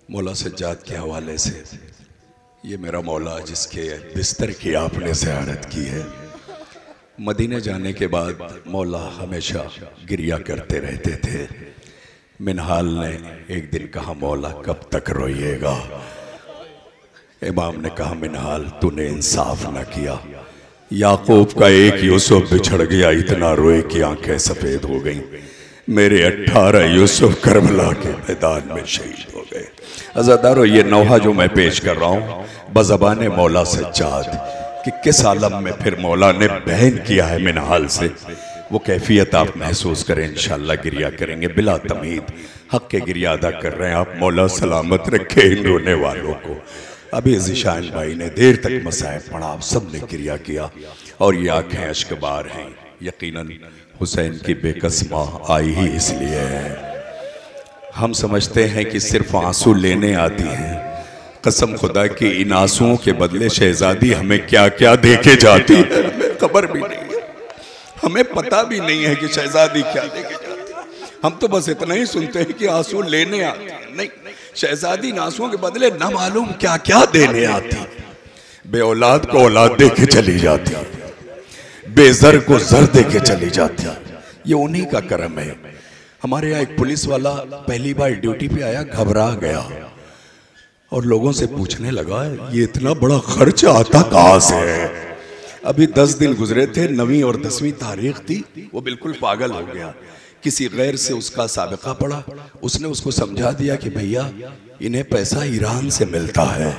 मौला सज्जाद के हवाले से, ये मेरा मौला जिसके बिस्तर की आपने ज़ियारत की है। मदीने जाने के बाद मौला हमेशा गिरिया करते रहते थे। मिनहाल ने एक दिन कहा, मौला कब तक रोइएगा? इमाम ने कहा, मिनहाल तूने इंसाफ न किया। याकूब का एक यूसुफ बिछड़ गया, इतना रोए कि आंखें सफ़ेद हो गईं। मेरे 18 यूसुफ करबला के मैदान में शहीद हो गए। अज़ादारो, ये नौहा जो मैं पेश कर रहा हूँ बज़बाने मौला सज्जाद कि किस आलम में फिर मौला ने बहन किया है मिनहाल से, वो कैफियत आप महसूस करें। इंशाअल्लाह गिरिया करेंगे बिला तमीद। हक के गिरिया अदा कर रहे हैं आप। मौला सलामत रखे इन रोने वालों को। अभी ज़िशान भाई ने देर तक मसाइब पढ़ा, आप सब ने गिरिया किया और ये आँखें अश्कबार हैं। यकीनन हुसैन की बेकस माँ आई ही इसलिए है। हम समझते हैं कि सिर्फ आंसू लेने आती हैं। कसम खुदा की इन आंसुओं के बदले शहजादी हमें क्या क्या देके जाती है, हमें खबर भी नहीं है। हमें पता भी नहीं है कि शहजादी क्या देके जाती है। हम तो बस इतना ही सुनते हैं कि आंसू लेने आती है। नहीं, शहजादी इन आंसुओं के बदले न मालूम क्या क्या देने आती है। बे औलाद को औलाद दे के चली जाती है, बेजर को जर दे के चली जाती है। ये उन्हीं का करम है। हमारे यहाँ एक पुलिस वाला पहली बार ड्यूटी पे आया, घबरा गया और लोगों से पूछने लगा, ये इतना बड़ा खर्च आता कहाँ से है? अभी 10 दिन गुजरे थे, 9वीं और 10वीं तारीख थी। वो बिल्कुल पागल हो गया। किसी गैर से उसका साबिका पड़ा, उसने उसको समझा दिया कि भैया इन्हें पैसा ईरान से मिलता है।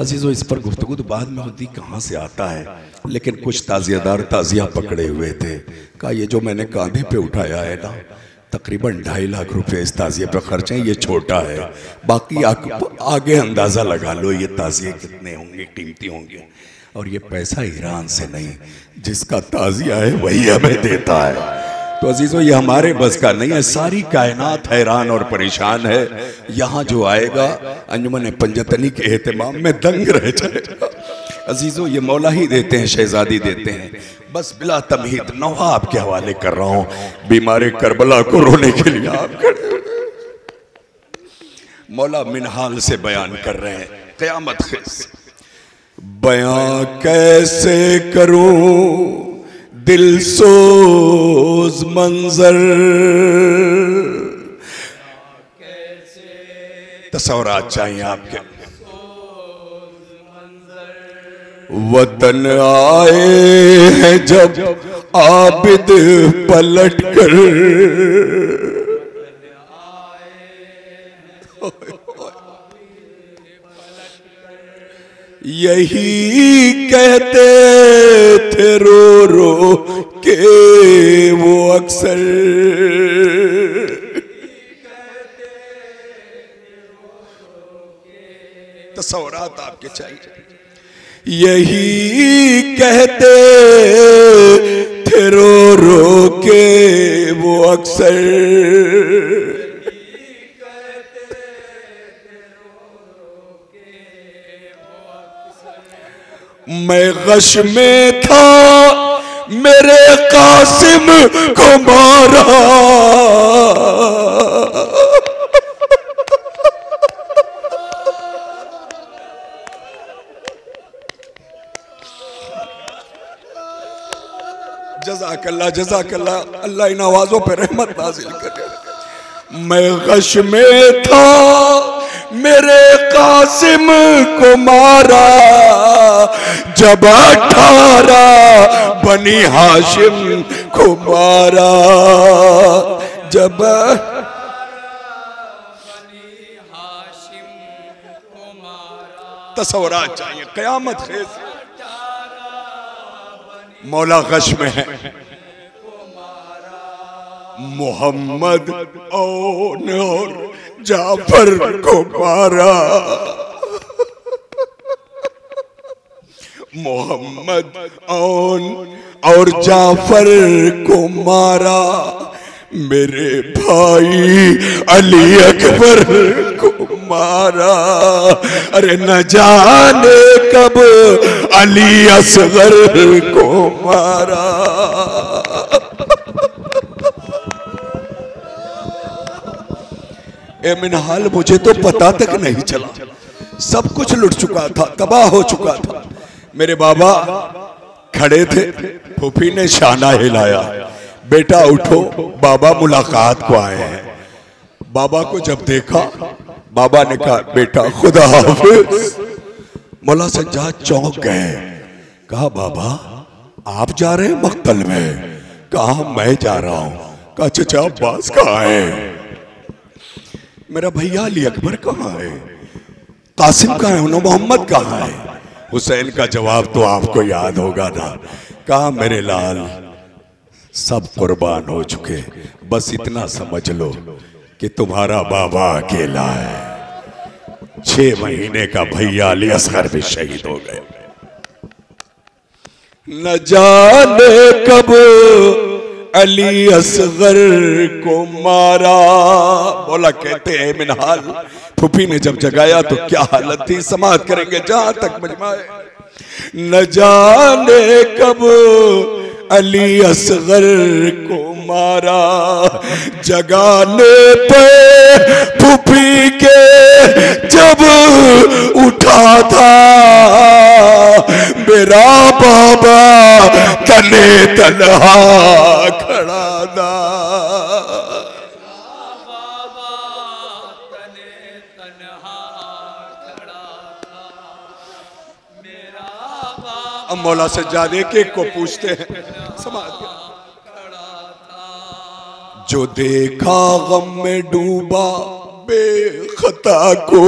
अजीज़ों, इस पर गुफ्तगू तो बाद में होती, कहाँ से आता है। लेकिन कुछ ताज़ियादार ताज़िया पकड़े हुए थे। कहा, ये जो मैंने कांधे पे उठाया है ना, तकरीबन 2.5 लाख रुपए इस ताज़िए पर खर्च हैं। ये छोटा है, बाकी आगे अंदाज़ा लगा लो ये ताज़िए कितने होंगे, कीमती होंगे। और ये पैसा ईरान से नहीं, जिसका ताज़िया है वही हमें देता है। तो अजीज़ों, ये हमारे बस का नहीं है। सारी कायनात हैरान और परेशान है। यहाँ जो आएगा अंजुमन पंजतनी के एहतमाम में दंग रह जाएगा। अजीज़ों, ये मौला ही देते हैं, शहजादी देते हैं। बस बिला तमहीद नौहा आपके हवाले कर रहा हूँ। बीमारे करबला को रोने के लिए आप खड़े। मौला मिनहाल से बयान कर रहे हैं क़यामत ख़िज़। बयां कैसे करूं दिल सोज मंजर, तस्वुरात चाहिए आपके। वतन आए हैं जब आबिद पलट कर, यही कहते थे रो रो के वो अक्सर। तस्वुरात आपके चाहिए। यही कहते थे रो रो के वो अक्सर, मैं गश में था मेरे कासिम को मारा, जज़ाकल्लाह जज़ाकल्लाह, अल्लाह इन आवाज़ों पर रहमत नाज़िल करे। मैं गश में था मेरे कासिम को मारा, जब 18 बनी हाशिम को मारा, जब बनी हाशिम को मारा। तस्वुरात चाहिए क़यामत ख़िज़। मौला गश में है। मोहम्मद और जाफर को मारा, मोहम्मद और जाफर को मारा, मेरे भाई अली अकबर को मारा। अरे न जाने कब अली असगर को मारा। ए मिनहाल मुझे तो पता तक नहीं चला, सब कुछ लुट चुका था, तबाह हो चुका था। मेरे बाबा खड़े थे, फूफी ने शाना हिलाया, बेटा उठो, बाबा मुलाकात को आए हैं। बाबा को जब देखा, बाबा ने कहा बेटा खुदा हाफिज। मौला सज्जाद चौंक गए, कहा बाबा आप जा रहे हैं मक्तल में? कहा मैं जा रहा हूं। कहा चचा अब्बास कहाँ है? मेरा भैया अली अकबर कहाँ है? कासिम कहाँ है? मोहम्मद कहाँ है? हुसैन का जवाब तो आपको याद होगा ना। कहा मेरे लाल सब कुर्बान हो चुके, बस इतना समझ लो कि तुम्हारा बाबा अकेला है। 6 महीने का भैया अली असगर भी शहीद हो गए। न जाने कब अली असगर को मारा। बोला कहते हैं मिनहाल फूफी ने जब जगाया तो क्या हालत थी, समाअत करेंगे जहां तक मजमाए। न जाने कब अली असगर को मारा, जगाने पे फूफी के जब उठा था मेरा बाबा तने तन्हा खड़ा था। अब मौला सज्जाद एक को पूछते हैं, जो देखा गम में डूबा बेखता को,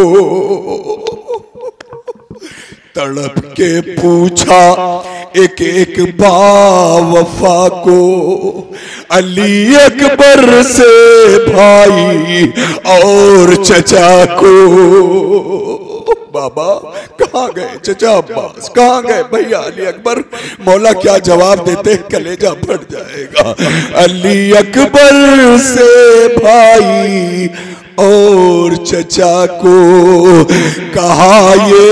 तड़प के पूछा एक एक बावफा को, अली अकबर से भाई और चचा को। बाबा कहाँ गए चचा अब्बास, कहाँ गए भैया अली अकबर? मौला क्या जवाब देते, कलेजा फट जाएगा। अली अकबर से भाई और चचा को, कहा ये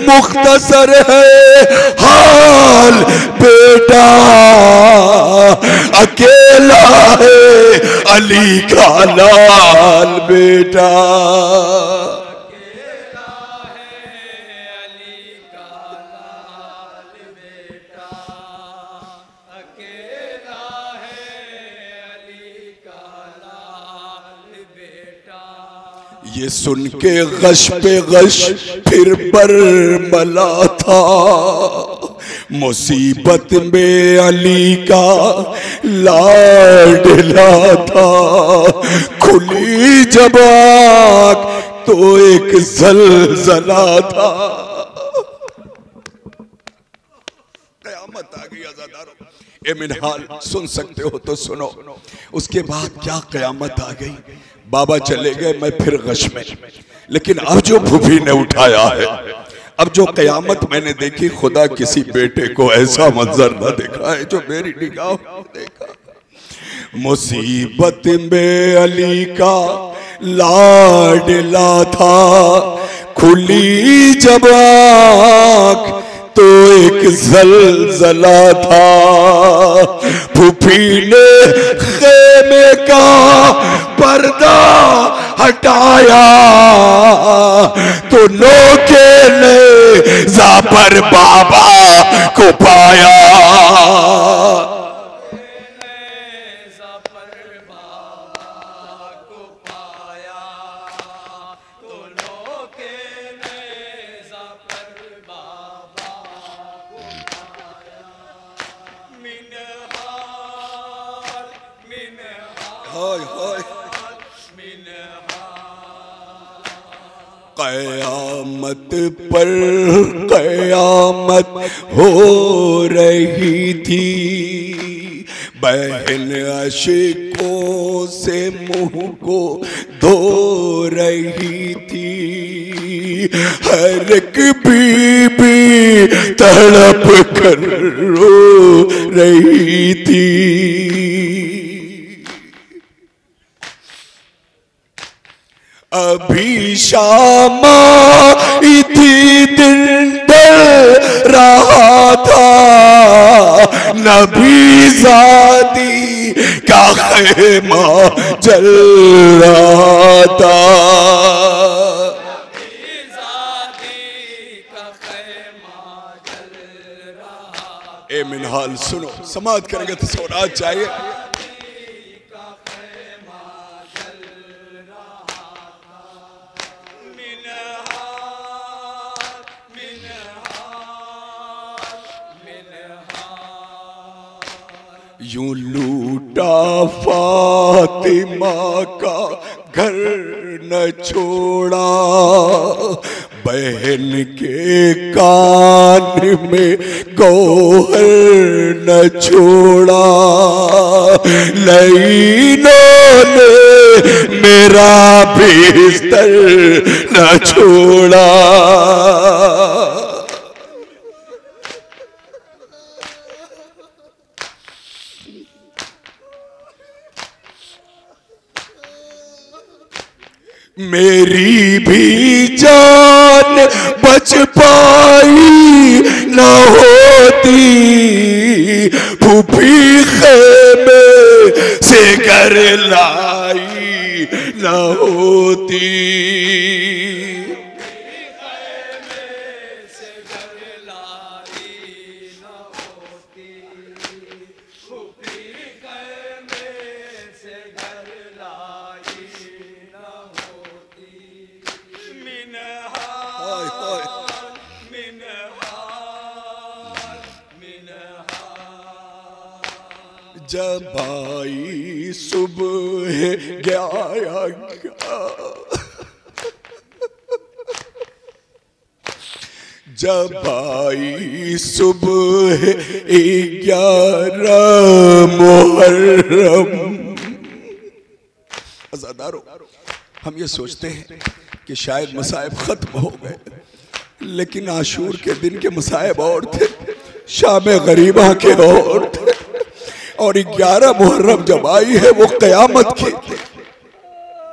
मुख्तसर है हाल बेटा, अकेला है अली का लाल बेटा। ये सुन के गश पे गश फिर बरमला था, मुसीबत में अली का लाडला था। खुली जब आँख तो एक जलजला था। कयामत आ गई अज़ादारों। ए मिनहाल सुन सकते हो तो सुनो। उसके बाद क्या कयामत आ गई। बाबा चले गए, मैं फिर गश में। लेकिन अब जो फूफी ने उठाया है, अब जो कयामत मैंने देखी, खुदा किसी बेटे को ऐसा मंजर न देखा है जो मेरी निगाह देखा। मुसीबत में अली का लाडला था, खुली जब आँख तो एक जलजला था। फूफी ने खेमे का पर्दा हटाया तो नोके ने जापर बाबा को पाया। कयामत पर कयामत हो रही थी, बहन आशिकों से मुंह को धो रही थी। हर एक बीबी तड़प कर रो रही थी। अभी शाम आई थी, दिन ढल रहा था, नबी ज़ादी का खेमा जल रहा था। ए मिनहाल सुनो, समाज करेंगे तो स्वराज चाहिए। यूं लूटा फातिमा का घर न छोड़ा, बहन के कान में गौहर न छोड़ा, लईनों ने मेरा बिस्तर न छोड़ा। मेरी भी जान बच पाई न होती, फूफी खेमे से घर लाई न होती। जब आई सुबह 11, जब आई सुबह 11 मुहर्रम। अज़ादारों, हम ये सोचते हैं कि शायद मसाइब खत्म हो गए, लेकिन आशूर के दिन के मसाइब और थे, शाम गरीबा के और थे। और 11 मुहर्रम जब आई है वो क़यामत की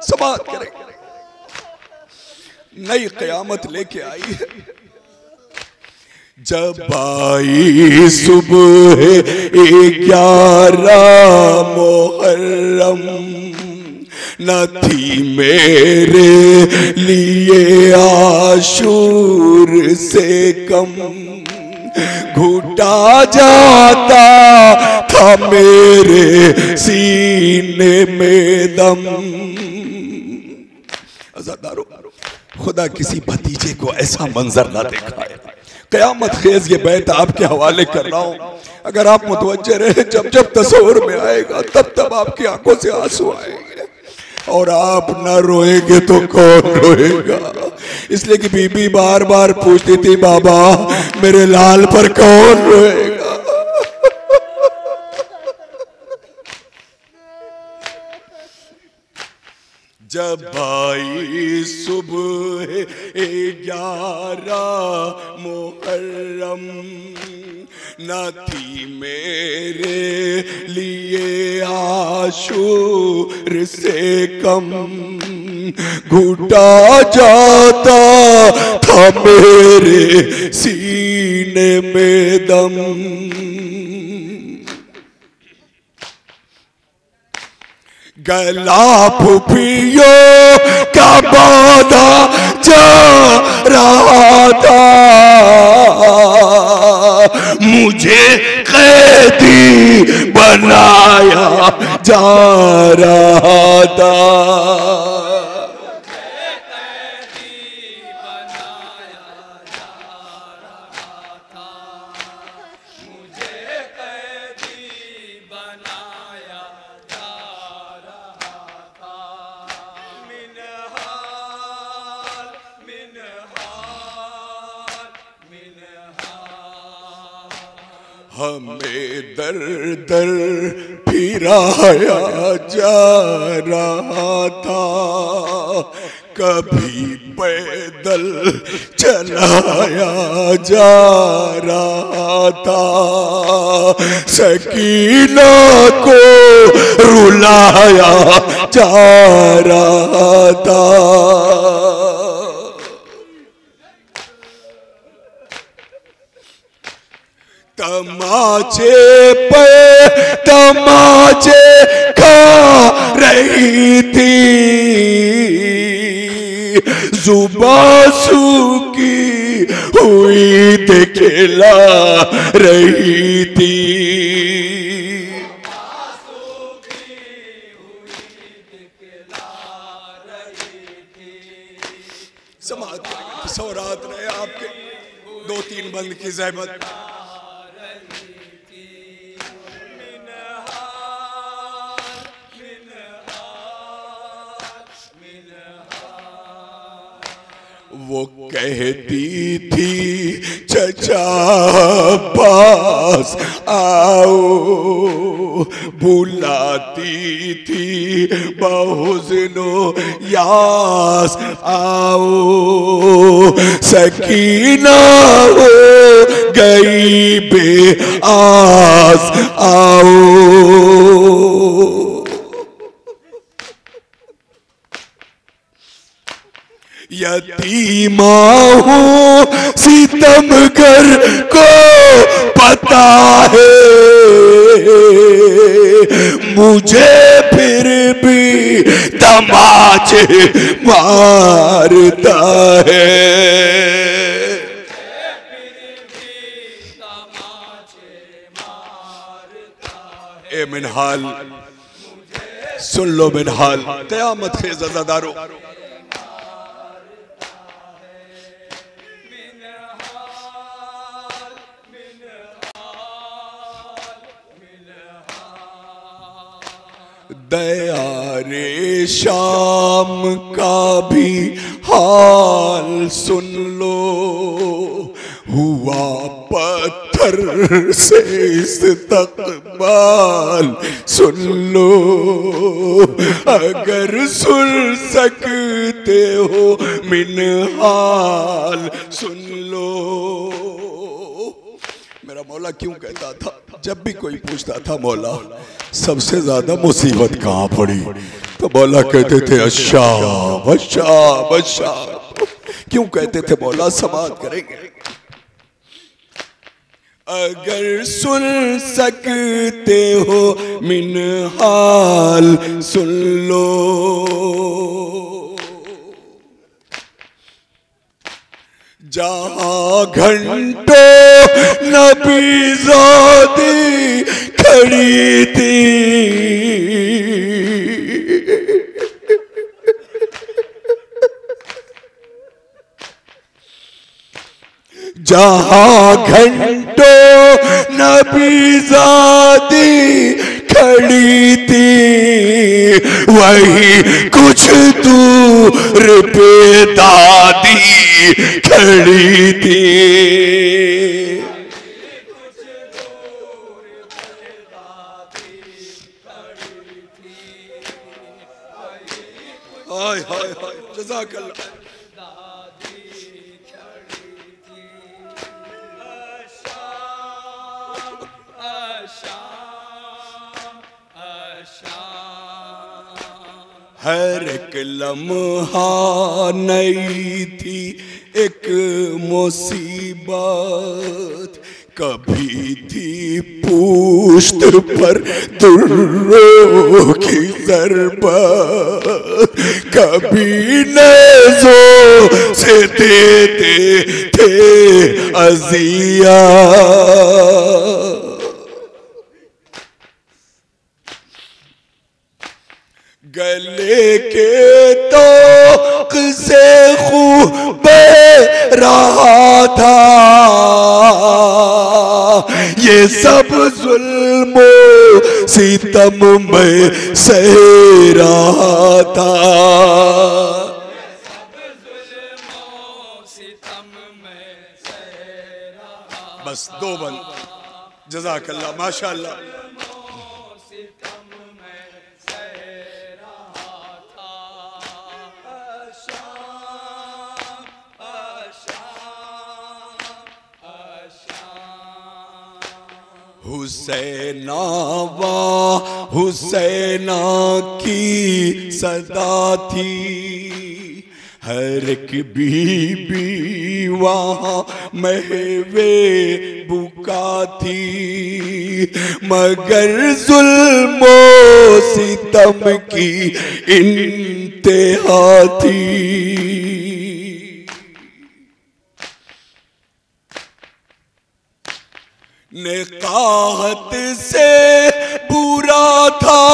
समात करेंगे, नई क़यामत लेके आई है। जब आई सुबह 11 मुहर्रम, न थी मेरे लिए आशूर से कम, घुटा जाता था मेरे सीने में दम। अज़ादारों, खुदा किसी भतीजे को ऐसा मंजर ना दिखाए। क़यामत खेज ये बैत आपके हवाले कर रहा हूं, अगर आप मुतवज्जे रहे, जब जब तस्वुर में आएगा तब तब आपकी आंखों से आंसू आएंगे, और आप ना रोएंगे तो कौन रोएगा। इसलिए कि बीबी बार बार पूछती थी, बाबा मेरे लाल पर कौन रोएगा। जब आई सुबह 11 मुहर्रम, न थी मेरे लिए आशूर से कम, घुटा जाता था मेरे सीने में दम। गला फुफियों का बाधा जा रहा था, मुझे कैदी बनाया जा रहा था। हमें दर दर फिराया जा रहा था, कभी पैदल चलाया जा रहा था, सकीना को रुलाया जा रहा था। तमाचे पे तमाचे खा रही थी, जुबां सूखी हुई दिखला रही थी। समाज सौरात रहे आपके 2-3 बंद की ज़हमत। वो कहती थी चचा पास आओ, बुलाती थी बहुजनो यास आओ, सकीना हो गई बेआस आओ। यतीमा हूँ सितमगर को पता है, मुझे फिर भी तमाचे मारता है। ए मिनहाल सुन लो, मिनहाल क़यामत ख़ेज़ अज़ादारो, दयारे शाम का भी हाल सुन लो, हुआ पत्थर से इस्तक़बाल सुन लो, अगर सुन सकते हो मिनहाल सुन लो। मेरा मौला क्यों कहता था, जब भी कोई पूछता था मौला सबसे ज्यादा मुसीबत कहाँ पड़ी, तो मौला कहते थे अशाब अशाब अशाब। क्यों कहते थे मौला, समात करेंगे। अगर सुन सकते हो मिनहाल सुन लो, जहाँ घंटों नबीज़ादी खड़ी थी, जहाँ घंटों नबीज़ादी खड़ी थी, वही कुछ दूर पे दादी खड़ी थी। हाय हाय हाय जज़ाकल्लाह। हर एक लम्हा नई थी एक मुसीबत, कभी थी पुश्त पर दुर्रों की ज़रबत, कभी नेज़ों से देते थे अज़िया, गले के तोक से खून बह रहा था, ये सब जुल्मो सितम में सह रहा था। बस 2 बंद। जज़ाकल्लाह माशाअल्लाह। हुसैना वा हुसैना की सदा थी, हर एक बीबी वहाँ महवे बुका थी, मगर जुल्मो सितम की इंतहा थी। निकाहत से बुरा था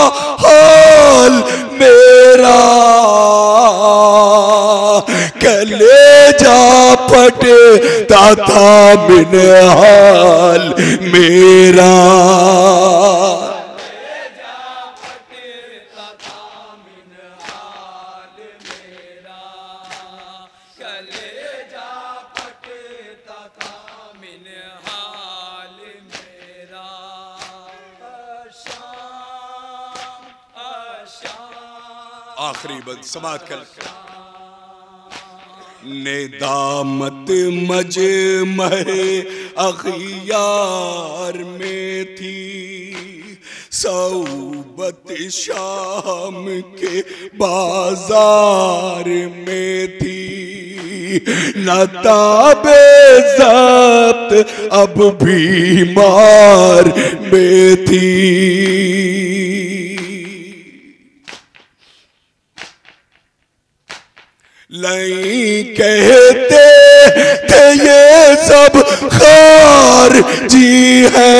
हाल मेरा, कलेजा फटता था मिनहाल मेरा। आखिरी बंद समात कर नेदामत मजमहे अखियार में थी, सौबत शाम के बाजार में थी, न ताबे ज़ब्त अब भी मार में थी। नहीं कहते थे ये सब खारजी है,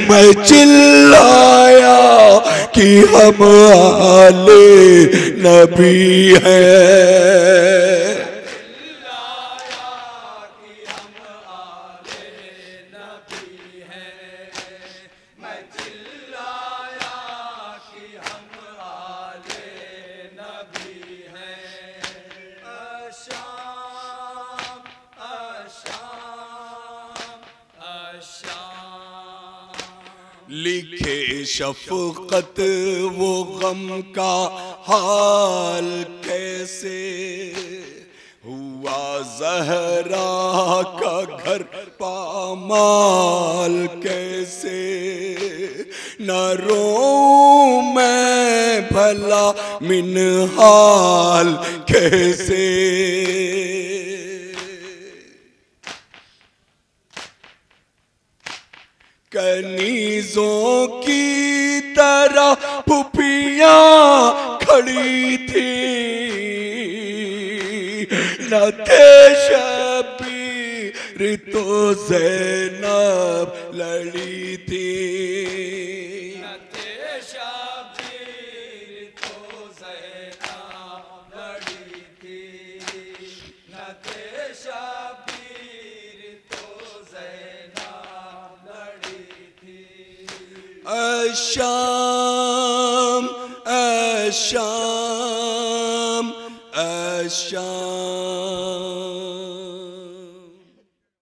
मैं चिल्लाया कि हम आले नबी हैं। लिखे शफकत वो गम का हाल कैसे, हुआ ज़हरा का घर पामाल कैसे, न रोऊं मैं भला मिनहाल कैसे। कनीज़ों की तरह पुपियाँ खड़ी थी, न थे शबीर तो ज़ैनब लड़ी थी, न थे शबीर तो ज़ैनब लड़ी थी, न थे शबीर तो ज़ैनब लड़ी थी। अशाम अशाम अशाम